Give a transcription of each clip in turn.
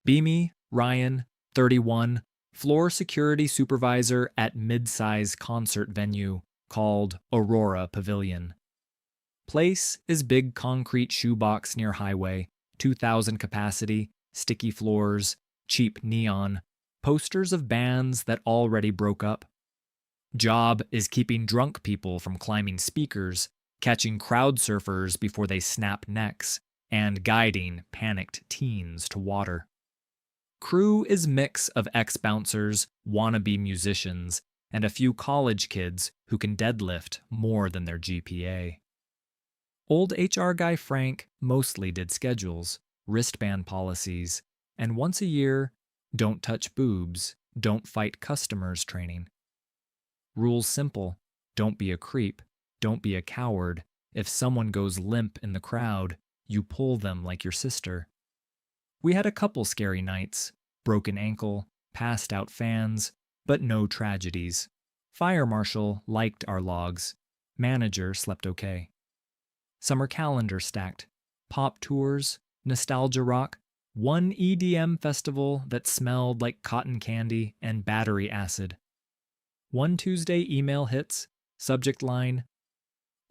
Beamy, Ryan, 31, floor security supervisor at mid-size concert venue called Aurora Pavilion. Place is big concrete shoebox near highway, 2,000 capacity, sticky floors, cheap neon, posters of bands that already broke up. Job is keeping drunk people from climbing speakers, catching crowd surfers before they snap necks, and guiding panicked teens to water. Crew is mix of ex-bouncers, wannabe musicians, and a few college kids who can deadlift more than their GPA. Old HR guy Frank mostly did schedules, wristband policies, and once a year, don't touch boobs, don't fight customers training. Rules simple: don't be a creep, don't be a coward. If someone goes limp in the crowd, you pull them like your sister. We had a couple scary nights, broken ankle, passed out fans, but no tragedies. Fire marshal liked our logs. Manager slept okay. Summer calendar stacked. Pop tours, nostalgia rock, one EDM festival that smelled like cotton candy and battery acid. One Tuesday email hits, subject line,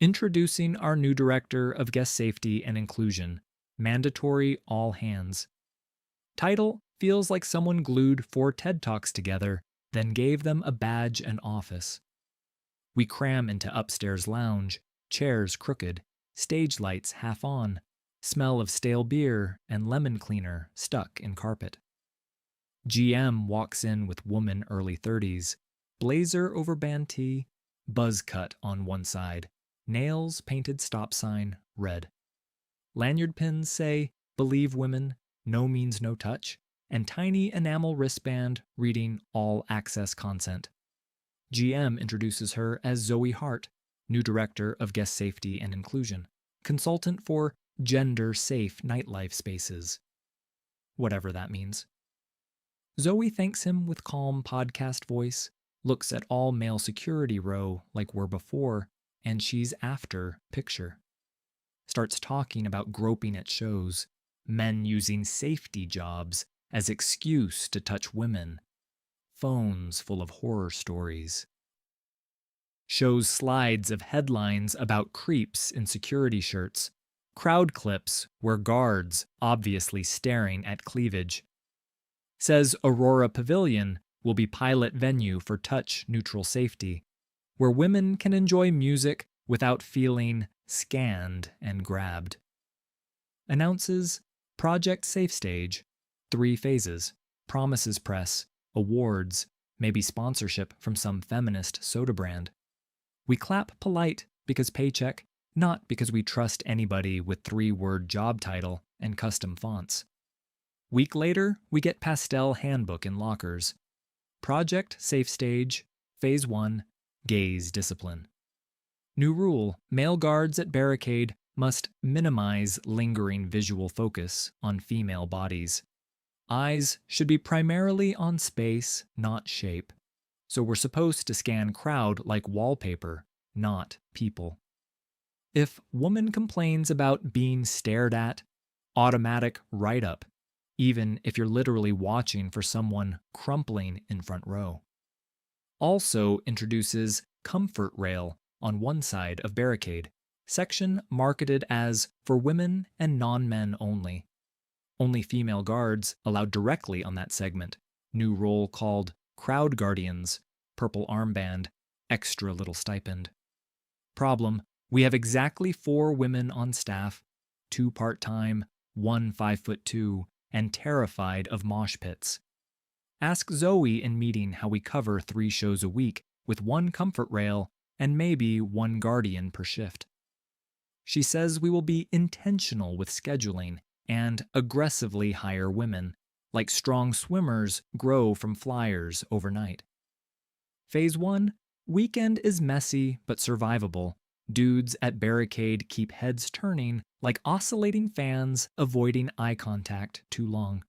introducing our new director of guest safety and inclusion, mandatory all hands. Title feels like someone glued 4 TED Talks together, then gave them a badge and office. We cram into upstairs lounge, chairs crooked, stage lights half on, smell of stale beer and lemon cleaner stuck in carpet. GM walks in with woman early 30s, blazer over band tee, buzz cut on one side, nails painted stop sign red. Lanyard pins say, "Believe women, no means no touch," and tiny enamel wristband reading all access consent. GM introduces her as Zoe Hart, new director of guest safety and inclusion, consultant for gender-safe nightlife spaces. Whatever that means. Zoe thanks him with calm podcast voice, looks at all male security row like we're before, and she's after picture. Starts talking about groping at shows, men using safety jobs as excuse to touch women, phones full of horror stories. Shows slides of headlines about creeps in security shirts, crowd clips where guards obviously staring at cleavage. Says Aurora Pavilion will be pilot venue for touch-neutral safety, where women can enjoy music without feeling scanned and grabbed. Announces Project Safe Stage, 3 phases, promises press, awards, maybe sponsorship from some feminist soda brand. We clap polite because paycheck, not because we trust anybody with 3-word job title and custom fonts. Week later, we get pastel handbook in lockers. Project Safe Stage, Phase 1, Gaze Discipline. New rule: male guards at barricade must minimize lingering visual focus on female bodies. Eyes should be primarily on space, not shape. So we're supposed to scan crowd like wallpaper, not people. If woman complains about being stared at, automatic write-up, even if you're literally watching for someone crumpling in front row. Also introduces comfort rail on one side of barricade, section marketed as for women and non-men only. Only female guards allowed directly on that segment. New role called Crowd Guardians, purple armband, extra little stipend. Problem: we have exactly 4 women on staff, 2 part-time, 1 5'2", and terrified of mosh pits. Ask Zoe in meeting how we cover 3 shows a week with 1 comfort rail and maybe 1 guardian per shift. She says we will be intentional with scheduling and aggressively hire women, like strong swimmers grow from flyers overnight. Phase 1, weekend is messy but survivable. Dudes at barricade keep heads turning like oscillating fans avoiding eye contact too long.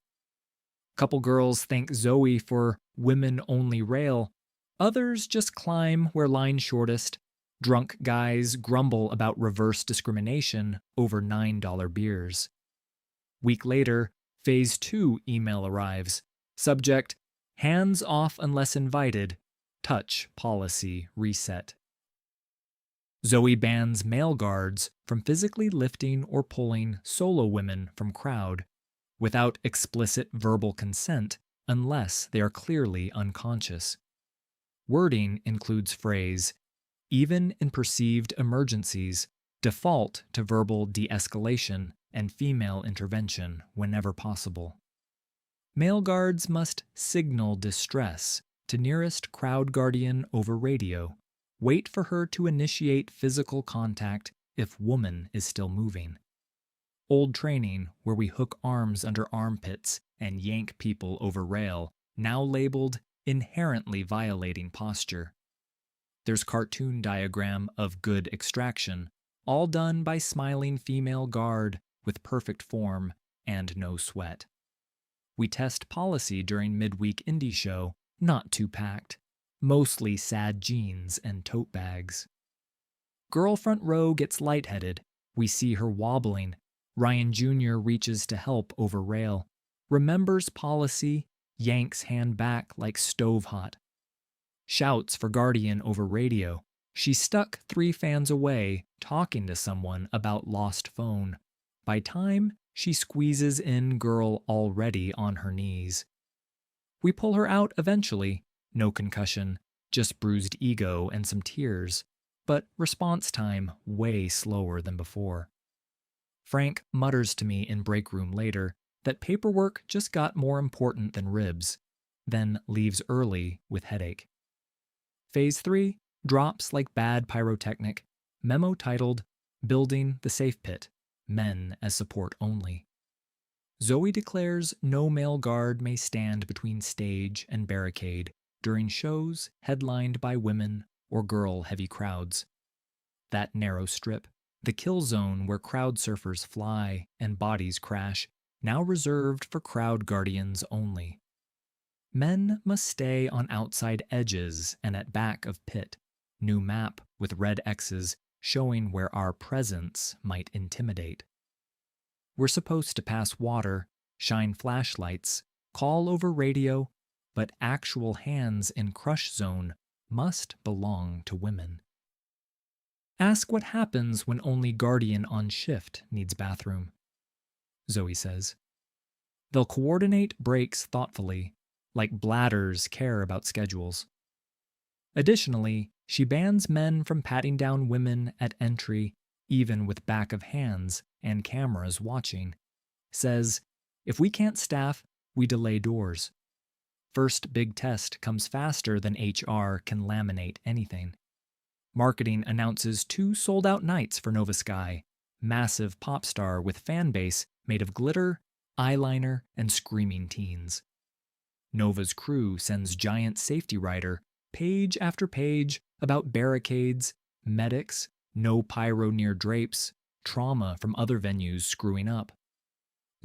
Couple girls thank Zoe for women-only rail. Others just climb where line's shortest. Drunk guys grumble about reverse discrimination over $9 beers. Week later, Phase 2 email arrives. Subject: hands off unless invited. Touch policy reset. Zoe bans male guards from physically lifting or pulling solo women from crowd without explicit verbal consent unless they are clearly unconscious. Wording includes phrase, even in perceived emergencies, default to verbal de-escalation and female intervention whenever possible. Male guards must signal distress to nearest crowd guardian over radio. Wait for her to initiate physical contact if woman is still moving. Old training where we hook arms under armpits and yank people over rail, now labeled inherently violating posture. There's cartoon diagram of good extraction, all done by smiling female guard with perfect form and no sweat. We test policy during midweek indie show, not too packed. Mostly sad jeans and tote bags. Girl front row gets lightheaded. We see her wobbling. Ryan Jr. reaches to help over rail. Remembers policy, yanks hand back like stove hot. Shouts for guardian over radio. She's stuck 3 fans away, talking to someone about lost phone. By time, she squeezes in girl already on her knees. We pull her out eventually. No concussion, just bruised ego and some tears, but response time way slower than before. Frank mutters to me in break room later that paperwork just got more important than ribs, then leaves early with headache. Phase 3 drops like bad pyrotechnic, memo titled, Building the Safe Pit, Men as Support Only. Zoe declares no male guard may stand between stage and barricade during shows headlined by women or girl-heavy crowds. That narrow strip, the kill zone where crowd surfers fly and bodies crash, now reserved for crowd guardians only. Men must stay on outside edges and at back of pit, new map with red X's showing where our presence might intimidate. We're supposed to pass water, shine flashlights, call over radio, but actual hands in crush zone must belong to women. Ask what happens when only guardian on shift needs bathroom, Zoe says. They'll coordinate breaks thoughtfully, like bladders care about schedules. Additionally, she bans men from patting down women at entry, even with back of hands and cameras watching. Says, if we can't staff, we delay doors. First big test comes faster than HR can laminate anything. Marketing announces 2 sold-out nights for Nova Sky, massive pop star with fan base made of glitter, eyeliner, and screaming teens. Nova's crew sends giant safety rider, page after page, about barricades, medics, no pyro near drapes, trauma from other venues screwing up.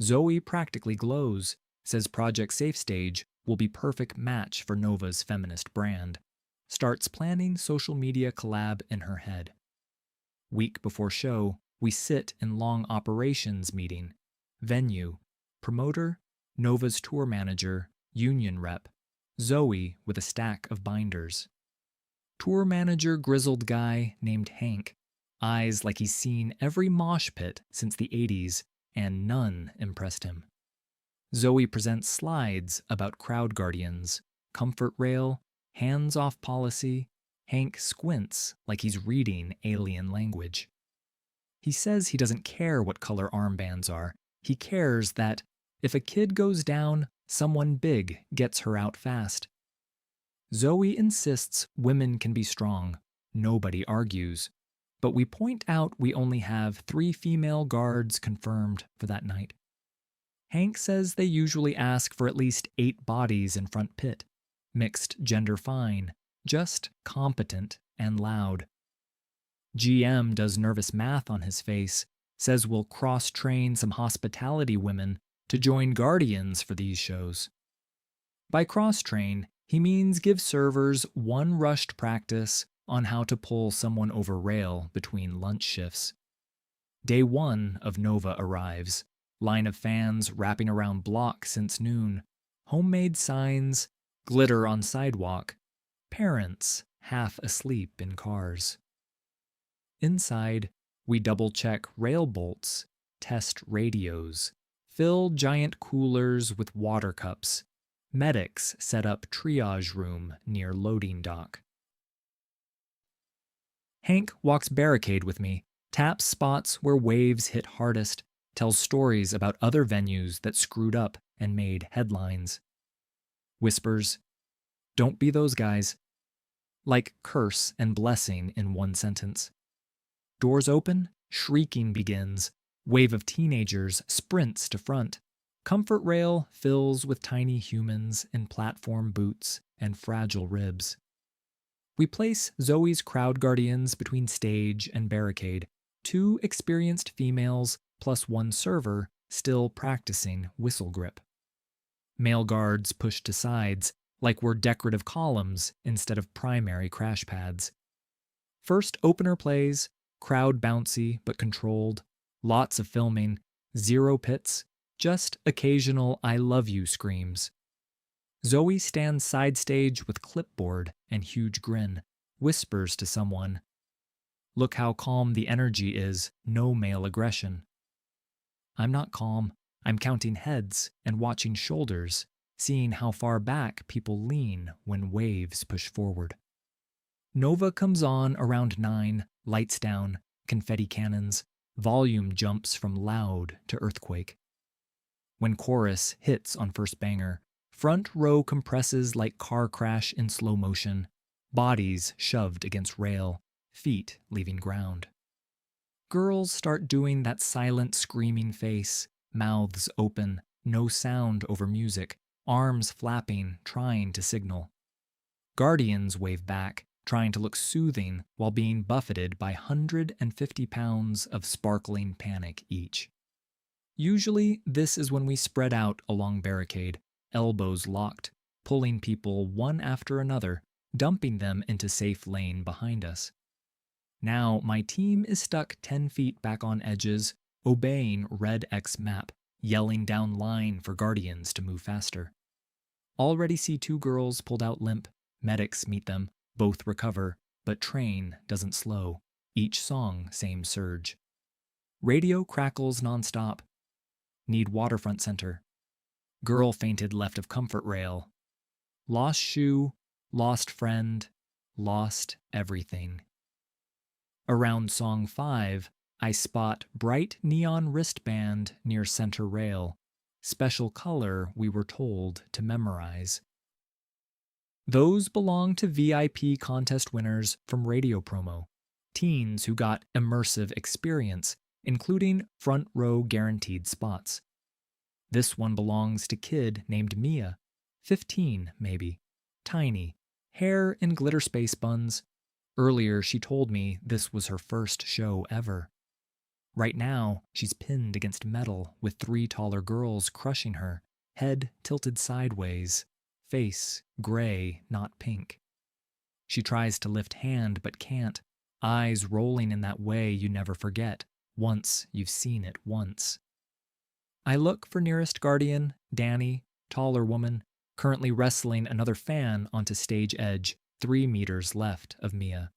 Zoe practically glows, says Project Safe Stage will be perfect match for Nova's feminist brand. Starts planning social media collab in her head. Week before show, we sit in long operations meeting. Venue, promoter, Nova's tour manager, union rep, Zoe with a stack of binders. Tour manager grizzled guy named Hank, eyes like he's seen every mosh pit since the 80s, and none impressed him. Zoe presents slides about crowd guardians, comfort rail, hands-off policy. Hank squints like he's reading alien language. He says he doesn't care what color armbands are. He cares that if a kid goes down, someone big gets her out fast. Zoe insists women can be strong. Nobody argues. But we point out we only have 3 female guards confirmed for that night. Hank says they usually ask for at least 8 bodies in front pit. Mixed gender fine, just competent and loud. GM does nervous math on his face, says we'll cross-train some hospitality women to join guardians for these shows. By cross-train, he means give servers 1 rushed practice on how to pull someone over rail between lunch shifts. Day 1 of Nova arrives. Line of fans wrapping around block since noon. Homemade signs, glitter on sidewalk. Parents half asleep in cars. Inside, we double-check rail bolts, test radios, fill giant coolers with water cups. Medics set up triage room near loading dock. Hank walks barricade with me, taps spots where waves hit hardest, tells stories about other venues that screwed up and made headlines. Whispers, "Don't be those guys." Like curse and blessing in one sentence. Doors open, shrieking begins. Wave of teenagers sprints to front. Comfort rail fills with tiny humans in platform boots and fragile ribs. We place Zoe's crowd guardians between stage and barricade, 2 experienced females plus 1 server still practicing whistle grip. Male guards pushed to sides like we're decorative columns instead of primary crash pads. First opener plays, crowd bouncy but controlled, lots of filming, 0 pits, just occasional I love you screams. Zoe stands side stage with clipboard and huge grin, whispers to someone. Look how calm the energy is, no male aggression. I'm not calm, I'm counting heads and watching shoulders, seeing how far back people lean when waves push forward. Nova comes on around 9, lights down, confetti cannons, volume jumps from loud to earthquake. When chorus hits on first banger, front row compresses like car crash in slow motion, bodies shoved against rail, feet leaving ground. Girls start doing that silent screaming face, mouths open, no sound over music, arms flapping, trying to signal. Guardians wave back, trying to look soothing while being buffeted by 150 pounds of sparkling panic each. Usually, this is when we spread out along barricade, elbows locked, pulling people one after another, dumping them into safe lane behind us. Now, my team is stuck 10 feet back on edges, obeying red X map, yelling down line for guardians to move faster. Already see 2 girls pulled out limp. Medics meet them, both recover, but train doesn't slow. Each song, same surge. Radio crackles nonstop. Need waterfront center. Girl fainted left of comfort rail. Lost shoe, lost friend, lost everything. Around song 5, I spot bright neon wristband near center rail. Special color we were told to memorize. Those belong to VIP contest winners from radio promo. Teens who got immersive experience, including front row guaranteed spots. This one belongs to kid named Mia, 15 maybe, tiny, hair in glitter space buns. Earlier she told me this was her first show ever. Right now, she's pinned against metal with 3 taller girls crushing her, head tilted sideways, face gray, not pink. She tries to lift hand but can't, eyes rolling in that way you never forget, once you've seen it once. I look for nearest guardian, Danny, taller woman, currently wrestling another fan onto stage edge, 3 meters left of Mia.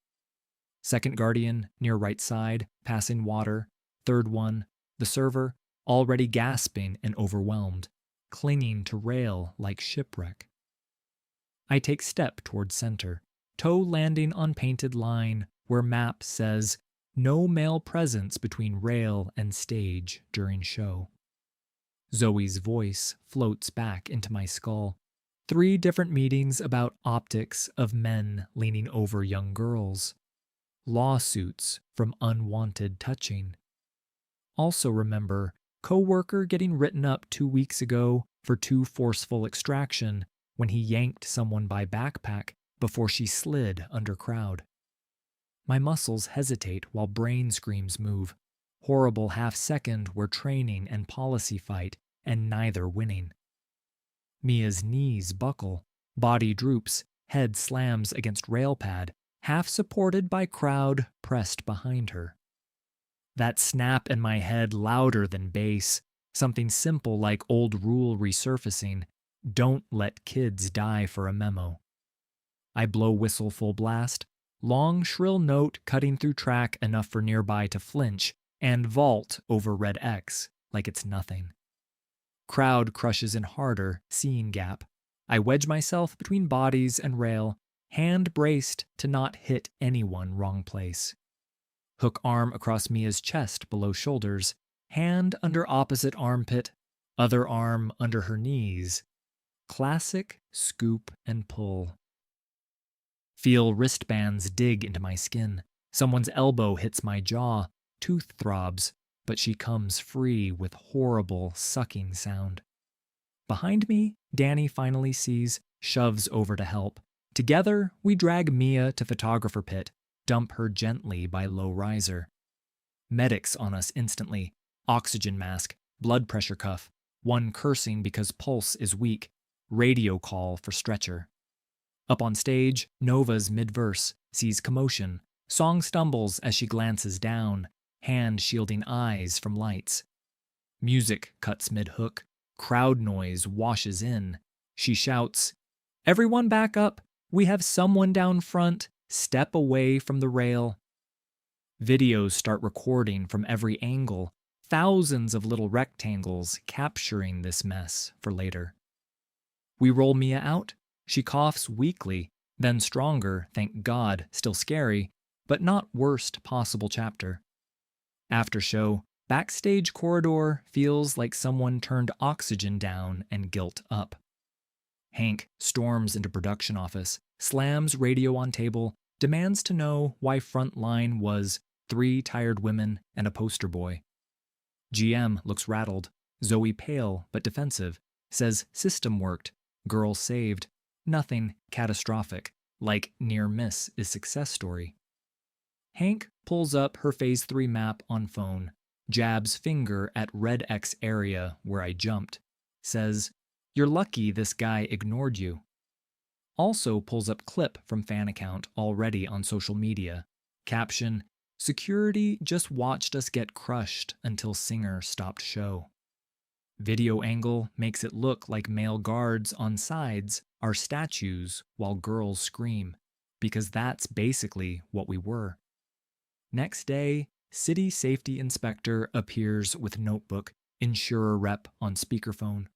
Second guardian, near right side, passing water. Third one, the server, already gasping and overwhelmed, clinging to rail like shipwreck. I take step toward center, toe landing on painted line where map says no male presence between rail and stage during show. Zoe's voice floats back into my skull. 3 different meetings about optics of men leaning over young girls. Lawsuits from unwanted touching. Also remember, coworker getting written up 2 weeks ago for too forceful extraction when he yanked someone by backpack before she slid under crowd. My muscles hesitate while brain screams move. Horrible half-second where training and policy fight, and neither winning. Mia's knees buckle, body droops, head slams against rail pad, half supported by crowd pressed behind her. That snap in my head louder than bass, Something simple like old rule resurfacing: don't let kids die for a memo. I blow whistle full blast, long shrill note cutting through track enough for nearby to flinch, and vault over red X like it's nothing. Crowd crushes in harder, seeing gap. I wedge myself between bodies and rail, hand braced to not hit anyone wrong place. Hook arm across Mia's chest below shoulders, hand under opposite armpit, other arm under her knees. Classic scoop and pull. Feel wristbands dig into my skin. Someone's elbow hits my jaw, tooth throbs, but she comes free with horrible sucking sound. Behind me, Danny finally sees, shoves over to help. Together, we drag Mia to photographer pit, dump her gently by low riser. Medics on us instantly, oxygen mask, blood pressure cuff, one cursing because pulse is weak, radio call for stretcher. Up on stage, Nova's mid-verse, sees commotion, song stumbles as she glances down, hand shielding eyes from lights. Music cuts mid-hook, crowd noise washes in. She shouts, "Everyone back up, we have someone down front, step away from the rail." Videos start recording from every angle, thousands of little rectangles capturing this mess for later. We roll Mia out. She coughs weakly, then stronger, thank God, still scary, but not worst possible chapter. After show, backstage corridor feels like someone turned oxygen down and guilt up. Hank storms into production office, slams radio on table, demands to know why front line was 3 tired women and a poster boy. GM looks rattled, Zoe pale but defensive, says system worked, girl saved, nothing catastrophic, like near miss is success story. Hank pulls up her phase 3 map on phone, jabs finger at red X area where I jumped, says, "You're lucky this guy ignored you." Also pulls up clip from fan account already on social media. Caption, "Security just watched us get crushed until singer stopped show." Video angle makes it look like male guards on sides are statues while girls scream, because that's basically what we were. Next day, city safety inspector appears with notebook, insurer rep on speakerphone,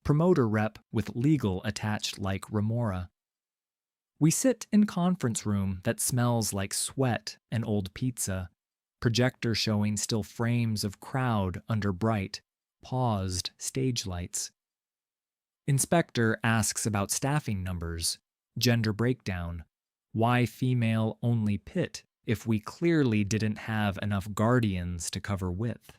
promoter rep with legal attached like remora. We sit in conference room that smells like sweat and old pizza, projector showing still frames of crowd under bright, paused stage lights. Inspector asks about staffing numbers, gender breakdown, why female only pit if we clearly didn't have enough guardians to cover width.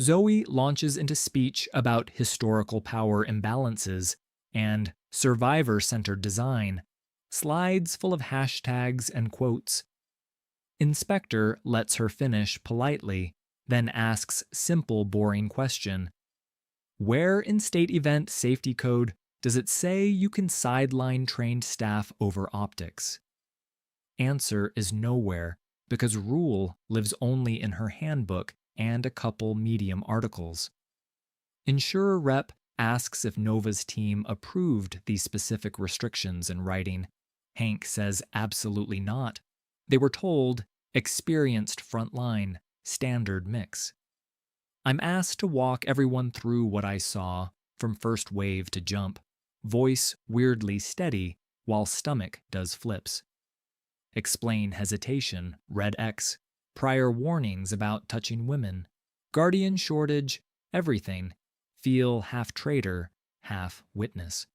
Zoe launches into speech about historical power imbalances and survivor-centered design, slides full of hashtags and quotes. Inspector lets her finish politely, then asks simple, boring question. Where in state event safety code does it say you can sideline trained staff over optics? Answer is nowhere, because rule lives only in her handbook and a couple Medium articles. Insurer rep asks if Nova's team approved these specific restrictions in writing. Hank says absolutely not. They were told, experienced frontline, standard mix. I'm asked to walk everyone through what I saw, from first wave to jump, voice weirdly steady while stomach does flips. Explain hesitation, red X, prior warnings about touching women, guardian shortage, everything, feel half traitor, half witness.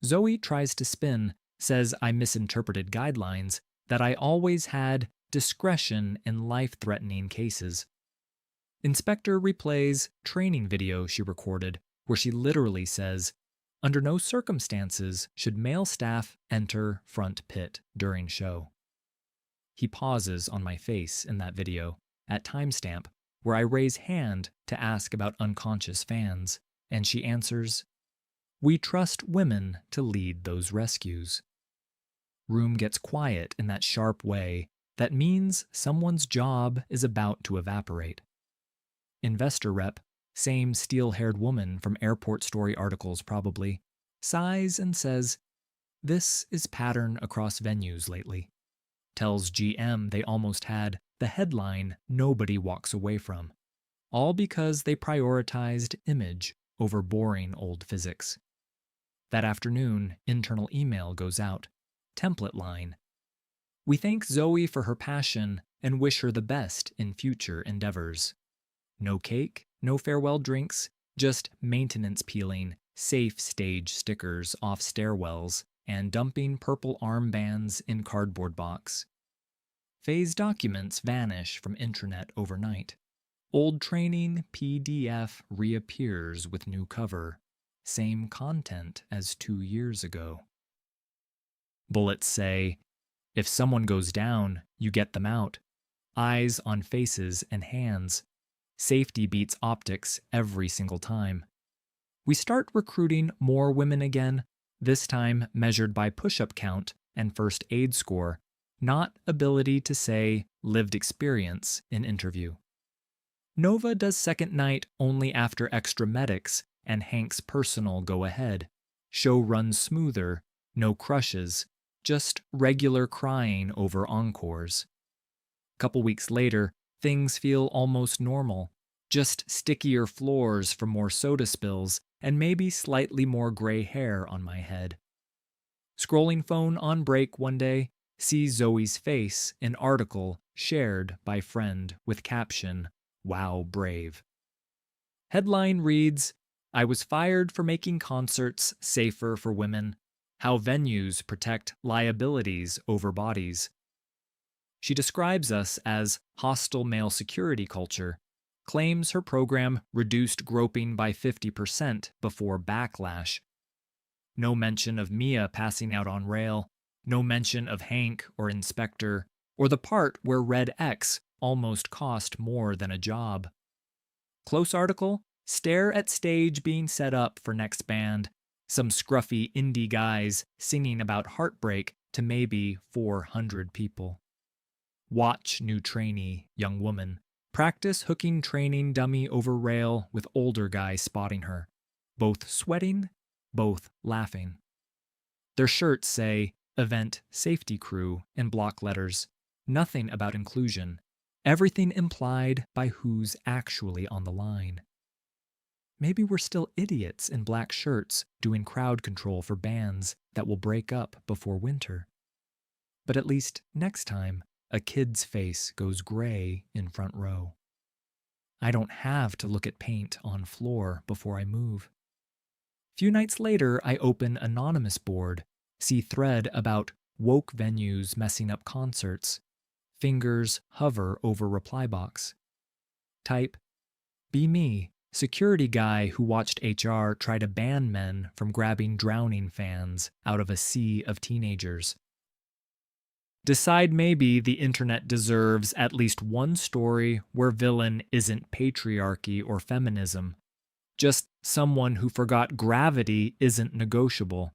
Zoe tries to spin, says I misinterpreted guidelines, that I always had discretion in life-threatening cases. Inspector replays training video she recorded where she literally says, under no circumstances should male staff enter front pit during show. He pauses on my face in that video, at timestamp, where I raise hand to ask about unconscious fans, and she answers, "We trust women to lead those rescues." Room gets quiet in that sharp way that means someone's job is about to evaporate. Investor rep Same steel-haired woman from airport story articles probably, sighs and says, "This is pattern across venues lately." Tells GM they almost had the headline nobody walks away from, all because they prioritized image over boring old physics. That afternoon, internal email goes out. Template line. "We thank Zoe for her passion and wish her the best in future endeavors." No cake, no farewell drinks, just maintenance peeling, safe stage stickers off stairwells, and dumping purple armbands in cardboard box. Phase documents vanish from intranet overnight. Old training PDF reappears with new cover. Same content as 2 years ago. Bullets say, "If someone goes down, you get them out." Eyes on faces and hands. Safety beats optics every single time. We start recruiting more women again, this time measured by push-up count and first aid score, not ability to say lived experience in interview. Nova does second night only after extra medics and Hank's personal go-ahead. Show runs smoother, no crushes, just regular crying over encores. Couple weeks later, things feel almost normal, just stickier floors from more soda spills and maybe slightly more gray hair on my head. Scrolling phone on break one day, see Zoe's face in article shared by friend with caption, "Wow, brave." Headline reads, "I was fired for making concerts safer for women. How venues protect liabilities over bodies." She describes us as hostile male security culture, claims her program reduced groping by 50% before backlash. No mention of Mia passing out on rail, no mention of Hank or Inspector, or the part where Red X almost cost more than a job. Close article, stare at stage being set up for next band, some scruffy indie guys singing about heartbreak to maybe 400 people. Watch new trainee, young woman, practice hooking training dummy over rail with older guy spotting her, both sweating, both laughing. Their shirts say, "Event Safety Crew" in block letters, nothing about inclusion, everything implied by who's actually on the line. Maybe we're still idiots in black shirts doing crowd control for bands that will break up before winter. But at least next time, a kid's face goes gray in front row. I don't have to look at paint on floor before I move. Few nights later, I open anonymous board, see thread about woke venues messing up concerts. Fingers hover over reply box. Type, "Be me, security guy who watched HR try to ban men from grabbing drowning fans out of a sea of teenagers." Decide maybe the internet deserves at least one story where villain isn't patriarchy or feminism, just someone who forgot gravity isn't negotiable,